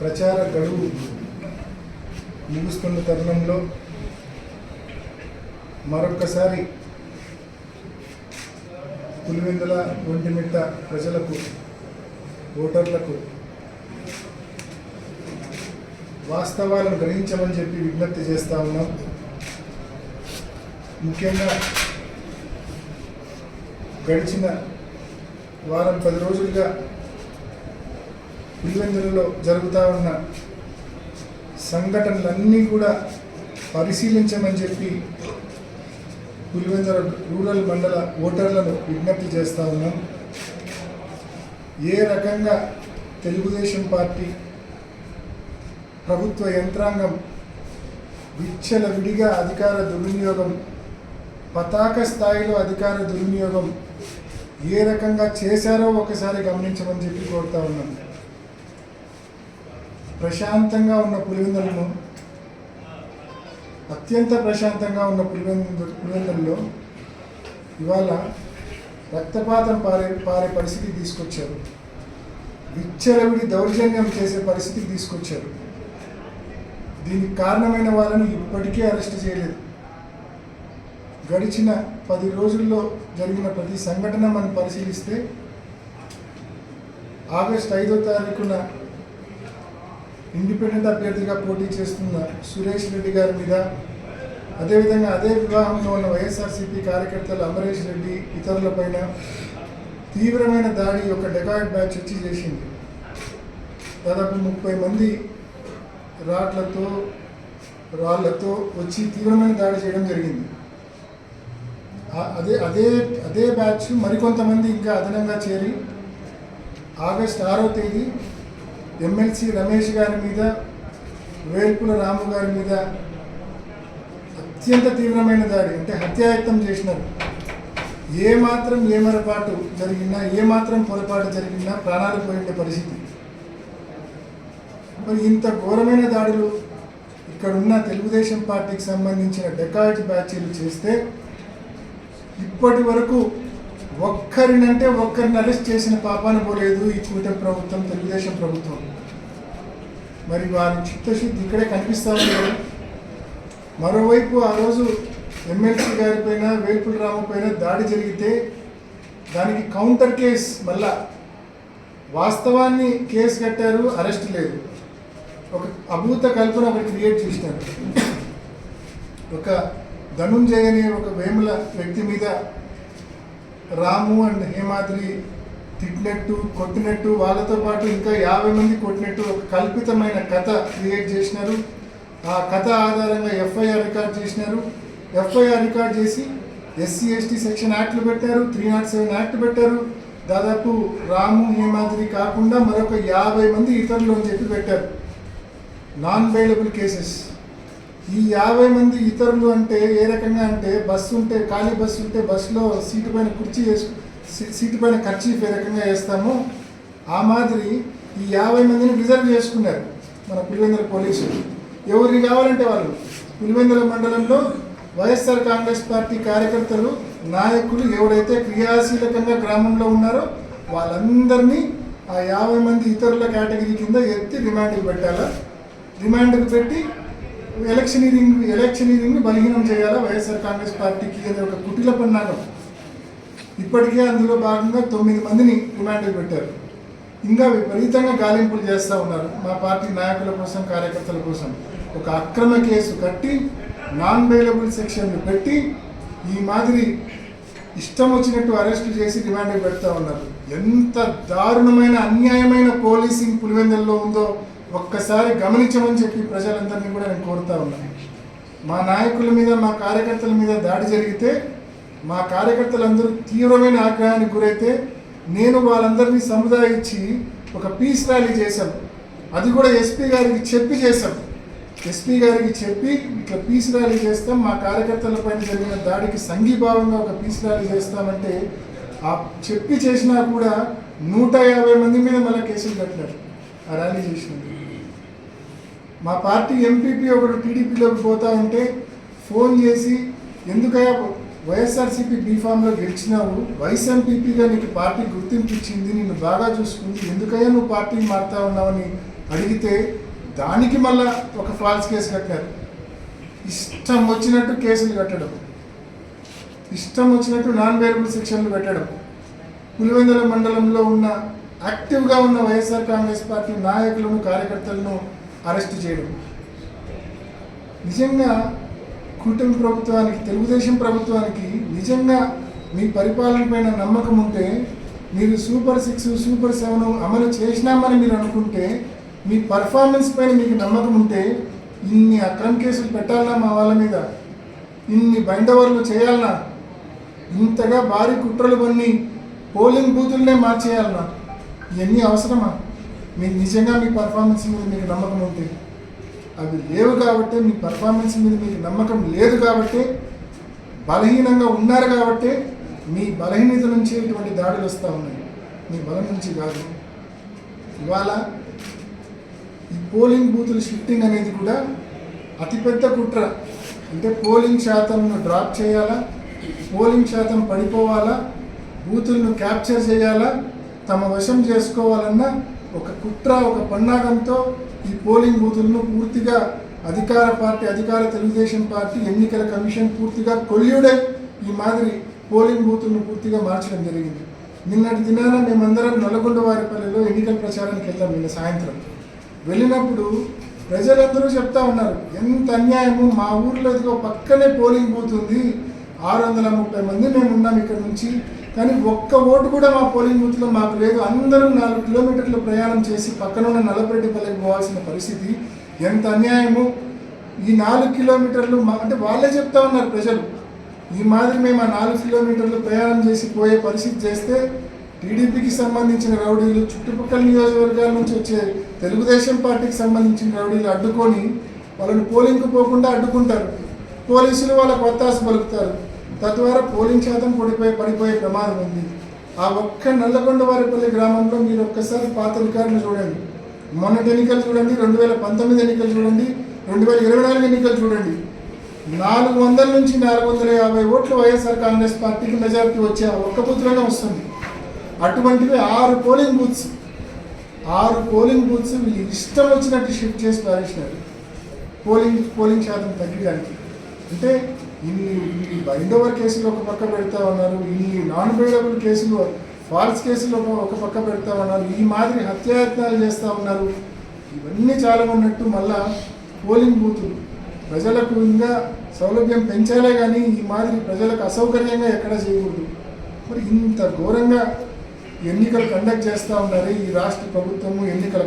ప్రచార గడువు ముగుస్తున్న తరుణంలో మరొక్కసారి పులివెందుల ఒంటిమిట్ట ప్రజలకు ఓటర్లకు వాస్తవాలను గ్రహించమని చెప్పి విజ్ఞప్తి చేస్తూ ఉన్నాం. ముఖ్యంగా గడిచిన వారం 10 రోజులుగా పులివెందులలో జరుగుతూ ఉన్న సంఘటనలన్నీ కూడా పరిశీలించమని చెప్పి పులివెందుల రూరల్ మండల ఓటర్లను విజ్ఞప్తి చేస్తూ ఉన్నాం. ఏ రకంగా తెలుగుదేశం పార్టీ ప్రభుత్వ యంత్రాంగం విచ్చలవిడిగా అధికార దుర్వినియోగం, పతాక స్థాయిలో అధికార దుర్వినియోగం ఏ రకంగా చేశారో ఒకసారి గమనించమని చెప్పి కోరుతా ఉన్నాం. ప్రశాంతంగా ఉన్న పులివెందులను, అత్యంత ప్రశాంతంగా ఉన్న పులివెందులలో ఇవాళ రక్తపాతం పారే పరిస్థితికి తీసుకొచ్చారు. విచ్చలవిడి దౌర్జన్యం చేసే పరిస్థితికి తీసుకొచ్చారు. దీనికి కారణమైన వాళ్ళని ఇప్పటికీ అరెస్ట్ చేయలేదు. గడిచిన 10 రోజుల్లో జరిగిన ప్రతి సంఘటన మనం పరిశీలిస్తే ఆగస్టు 5వ తారీఖున ఇండిపెండెంట్ అభ్యర్థిగా పోటీ చేస్తున్న సురేష్ రెడ్డి గారి మీద, అదేవిధంగా అదే వివాహంలో ఉన్న వైఎస్ఆర్సీపీ కార్యకర్తలు అమరేష్ రెడ్డి ఇతరులపైన తీవ్రమైన దాడి ఒక డెకాయిడ్ బ్యాచ్ వచ్చి చేసింది. దాదాపు 30 మంది రాళ్లతో వచ్చి తీవ్రమైన దాడి చేయడం జరిగింది. అదే బ్యాచ్ మరికొంతమంది ఇంకా అదనంగా చేరి ఆగస్టు 6వ తేదీ ఎమ్మెల్సీ రమేష్ గారి మీద, వేల్పుల రాము గారి మీద అత్యంత తీవ్రమైన దాడి, అంటే హత్యాయత్నం చేసినారు. ఏమాత్రం ఏమరపాటు జరిగినా, ఏమాత్రం పొరపాటు జరిగినా ప్రాణాలు పోయే పరిస్థితి. మరి ఇంత ఘోరమైన దాడులు ఇక్కడున్న తెలుగుదేశం పార్టీకి సంబంధించిన డెకాయిట్ బ్యాచీలు చేస్తే ఇప్పటి వరకు ఒక్కరినంటే ఒక్కరిని అరెస్ట్ చేసిన పాపాన పోలేదు ఈ కూటమి ప్రభుత్వం, తెలుగుదేశం ప్రభుత్వం. మరి వారి చిత్తశుద్ధి ఇక్కడే కనిపిస్తూ ఉంది. మరోవైపు ఆ రోజు ఎమ్మెల్సీ గారి పైన, వేల్పుల రాము పైన దాడి జరిగితే దానికి కౌంటర్ కేస్, మళ్ళా వాస్తవాన్ని కేసు కట్టారు, అరెస్ట్ లేదు. ఒక అభూత కల్పన ఒకటి క్రియేట్ చేసినారు. ఒక ధనుంజయ్ అనే ఒక వేముల వ్యక్తి మీద రాము అండ్ హేమాద్రి తిట్టినట్టు, కొట్టినట్టు, వాళ్ళతో పాటు ఇంకా 50 మంది కొట్టినట్టు ఒక కల్పితమైన కథ క్రియేట్ చేసినారు. ఆ కథ ఆధారంగా ఎఫ్ఐఆర్ రికార్డ్ చేసినారు. ఎఫ్ఐఆర్ రికార్డ్ చేసి ఎస్సీ ఎస్టీ సెక్షన్ యాక్ట్లు పెట్టారు, 307 యాక్ట్ పెట్టారు. దాదాపు రాము, హేమాద్రి కాకుండా మరొక 50 మంది ఇతరులు అని చెప్పి పెట్టారు, నాన్ బెయిలబుల్ కేసెస్. ఈ 50 మంది ఇతరులు అంటే ఏ రకంగా అంటే, బస్సు ఉంటే, ఖాళీ బస్సు ఉంటే బస్సులో సీటు పైన సీటు పైన ఖర్చీఫ్ ఏ రకంగా వేస్తామో ఆ మాదిరి ఈ 50 మందిని రిజర్వ్ చేసుకున్నారు మన పులివెందుల పోలీసులు. ఎవరికి కావాలంటే వాళ్ళు. పులివెందుల మండలంలో వైఎస్ఆర్ కాంగ్రెస్ పార్టీ కార్యకర్తలు, నాయకులు ఎవరైతే క్రియాశీలకంగా గ్రామంలో ఉన్నారో వాళ్ళందరినీ ఆ 50 మంది ఇతరుల కేటగిరీ కింద ఎత్తి రిమాండ్కి పెట్టాలా. రిమాండ్కి పెట్టి ఎలక్షనీరింగ్ని బలహీనం చేయాలా వైఎస్ఆర్ కాంగ్రెస్ పార్టీకి అనే ఒక కుటిల పన్నాగం. ఇప్పటికే అందులో భాగంగా 9 మందిని రిమాండ్కి పెట్టారు. ఇంకా విపరీతంగా గాలింపులు చేస్తూ ఉన్నారు మా పార్టీ నాయకుల కోసం, కార్యకర్తల కోసం. ఒక అక్రమ కేసు కట్టి, నాన్ బెయిలబుల్ సెక్షన్లు పెట్టి ఈ మాదిరి ఇష్టం వచ్చినట్టు అరెస్టు చేసి రిమాండ్కి పెడతా ఉన్నారు. ఎంత దారుణమైన, అన్యాయమైన పోలీసింగ్ పులివెందులలో ఉందో ఒక్కసారి గమనించమని చెప్పి ప్రజలందరినీ కూడా నేను కోరుతా ఉన్నాను. మా నాయకుల మీద, మా కార్యకర్తల మీద దాడి జరిగితే, మా కార్యకర్తలందరూ తీవ్రమైన ఆగ్రహానికి గురైతే నేను వాళ్ళందరినీ సముదాయించి ఒక పీస్ ర్యాలీ చేశాం. అది కూడా ఎస్పీ గారికి చెప్పి చేశాం. ఎస్పీ గారికి చెప్పి ఇట్లా పీస్ ర్యాలీ చేస్తాం, మా కార్యకర్తల పైన జరిగిన దాడికి సంఘీభావంగా ఒక పీస్ ర్యాలీ చేస్తామంటే ఆ చెప్పి చేసినా కూడా 150 మంది మీద మళ్ళీ కేసులు కట్టినారు ఆ ర్యాలీ చేసినది. మా పార్టీ ఎంపీపీ ఒకడు టీడీపీలోకి పోతా ఉంటే ఫోన్ చేసి, ఎందుకయ్యా వైఎస్ఆర్సీపీ బీఫామ్లో గెలిచినావు, వైస్ ఎంపీపీగా నీకు పార్టీ గుర్తింపు ఇచ్చింది, నిన్ను బాగా చూసుకుంది, ఎందుకయ్యా నువ్వు పార్టీని మారుతా ఉన్నావని అడిగితే దానికి మళ్ళా ఒక ఫాల్స్ కేసు కట్టారు. ఇష్టం వచ్చినట్టు కేసులు కట్టడం, ఇష్టం వచ్చినట్టు నాన్ వేరియబుల్ సెక్షన్లు పెట్టడం, పులివెందుల మండలంలో ఉన్న యాక్టివ్గా ఉన్న వైఎస్ఆర్ కాంగ్రెస్ పార్టీ నాయకులను కార్యకర్తలను అరెస్ట్ చేయడం. నిజంగా కూటమి ప్రభుత్వానికి, తెలుగుదేశం ప్రభుత్వానికి నిజంగా మీ పరిపాలన పైన నమ్మకం ఉంటే, మీరు సూపర్ 6 సూపర్ 7 అమలు చేసినామని మీరు అనుకుంటే, మీ పర్ఫార్మెన్స్ పైన మీకు నమ్మకం ఉంటే ఇన్ని అక్రమ కేసులు పెట్టాలన్నా మా వాళ్ళ మీద, ఇన్ని బైండవర్లు చేయాలన్నా, ఇంతగా భారీ కుట్రలు పన్ని పోలింగ్ బూతులనే మార్చేయాలన్నా, ఇవన్నీ అవసరమా? మీకు నిజంగా మీ పర్ఫార్మెన్స్ మీద మీకు నమ్మకం ఉంటే. అవి లేవు కాబట్టి, మీ పర్ఫార్మెన్స్ మీద మీకు నమ్మకం లేదు కాబట్టి, బలహీనంగా ఉన్నారు కాబట్టి మీ బలహీనత నుంచి ఇటువంటి దాడులు వస్తూ ఉన్నాయి, మీ బలం నుంచి కాదు. ఇవాళ ఈ పోలింగ్ బూతుల షిఫ్టింగ్ అనేది కూడా అతిపెద్ద కుట్ర. అంటే పోలింగ్ శాతంను డ్రాప్ చేయాలా, పోలింగ్ శాతం పడిపోవాలా, బూతులను క్యాప్చర్ చేయాలా, తమ వశం చేసుకోవాలన్న ఒక కుట్ర, ఒక పన్నాగంతో ఈ పోలింగ్ బూతులను పూర్తిగా అధికార తెలుగుదేశం పార్టీ ఎన్నికల కమిషన్ పూర్తిగా కొల్యూడై ఈ మాదిరి పోలింగ్ బూతులను పూర్తిగా మార్చడం జరిగింది. నిన్నటి దినాన మేమందరం నల్లగొండవారిపల్లిలో ఎన్నికల ప్రచారానికి వెళ్ళాం. నిన్న సాయంత్రం వెళ్ళినప్పుడు ప్రజలందరూ చెప్తా ఉన్నారు, ఎంత అన్యాయము, మా ఊర్లో ఇదిగో పక్కనే పోలింగ్ బూత్ ఉంది, 630 మంది మేము ఉన్నాం ఇక్కడ నుంచి, కానీ ఒక్క ఓటు కూడా మా పోలింగ్ బూత్లో మాకు లేదు. అందరూ 4 కిలోమీటర్లు ప్రయాణం చేసి పక్కన ఉన్న నల్లపరెడ్డిపల్లికి పోవాల్సిన పరిస్థితి. ఎంత అన్యాయము! ఈ 4 కిలోమీటర్లు అంటే వాళ్ళే చెప్తా ఉన్నారు ప్రజలు, ఈ మాదిరి మేము ఆ 4 కిలోమీటర్లు ప్రయాణం చేసి పోయే పరిస్థితి చేస్తే టీడీపీకి సంబంధించిన రౌడీలు, చుట్టుపక్కల నియోజకవర్గాల నుంచి వచ్చే తెలుగుదేశం పార్టీకి సంబంధించిన రౌడీలు అడ్డుకొని వాళ్ళని పోలింగ్కు పోకుండా అడ్డుకుంటారు. పోలీసులు వాళ్ళకు ఒత్తాసు పలుకుతారు. తద్వారా పోలింగ్ శాతం పడిపోయే ప్రమాదం ఉంది. ఆ ఒక్క నల్లగొండవారిపల్లి గ్రామంలో మీరు ఒక్కసారి పాత రికార్డులు చూడండి, మొన్నటి ఎన్నికలు చూడండి, 2019 ఎన్నికలు చూడండి, 2024 ఎన్నికలు చూడండి, 400 నుంచి 450 ఓట్లు వైఎస్ఆర్ కాంగ్రెస్ పార్టీకి మెజారిటీ వచ్చే ఒక్క బూత్లోనే వస్తుంది. అటువంటివి 6 పోలింగ్ బూత్స్ వీళ్ళు ఇష్టం వచ్చినట్టు షిఫ్ట్ చేసి పారేసినారు పోలింగ్ శాతం తగ్గడానికి. అంటే ఇన్ని బైండ్ ఓవర్ కేసులు ఒక పక్క పెడతా ఉన్నారు, ఇన్ని నాన్ బెయిలబుల్ కేసులు, ఫాల్స్ కేసులు ఒక పక్క పెడతా ఉన్నారు, ఈ మాదిరి హత్యాయత్నాలు చేస్తూ ఉన్నారు. ఇవన్నీ చాలా ఉన్నట్టు మళ్ళా పోలింగ్ బూతులు ప్రజలకు ఇంకా సౌలభ్యం పెంచాలే కానీ ఈ మాదిరి ప్రజలకు అసౌకర్యంగా ఎక్కడ చేయకూడదు. మరి ఇంత ఘోరంగా ఎన్నికలు కండక్ట్ చేస్తూ ఉన్నారు ఈ రాష్ట్ర ప్రభుత్వము, ఎన్నికల